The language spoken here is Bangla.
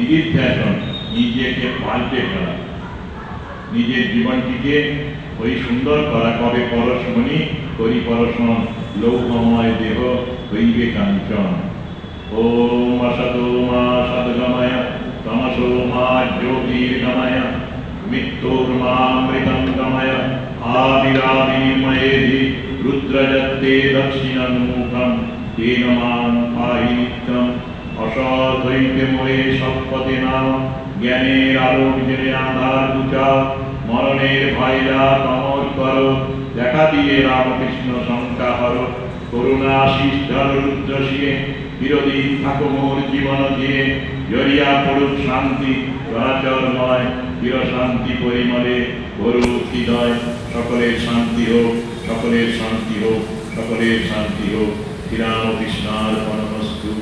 নিদিধ্যাসন, নিজেকে পাল্টে ফেলা, নিজের জীবনটিকে ওই সুন্দর করা। কবে পরশমণি করি পরশন, লৌহময় দেহ হইবে কাঞ্চন। ওম অসতো মা সদ্গময়, তমসো মা জ্যোতির্গময়, মৃত্যুর্মামৃতং গময়, আবিরাবির্ময়েধি রুদ্রজত্তে দক্ষিণন্মুখম, তেন মাং পাহি নিত্যম। অসৎ হইতে মোরে সৎপথে নাও, জ্ঞানের আলোক জেনে আধার বুঝাও। মরণের ভয়রা কমর করো, দেখা দিয়ে রামকৃষ্ণ শঙ্কা হর। করুণা আশিস ধর রুদ্রশিয়ে, বিরোধী থাকো মোর জীবন দিয়ে। জড়িয়া পড়ুক শান্তি চরাচরময়, চির শান্তি পরিমলে ভরুক হৃদয়। সকলের শান্তি হোক, সকলের শান্তি হোক, সকলের শান্তি হোক। শ্রীরামকৃষ্ণার্পণমস্তু।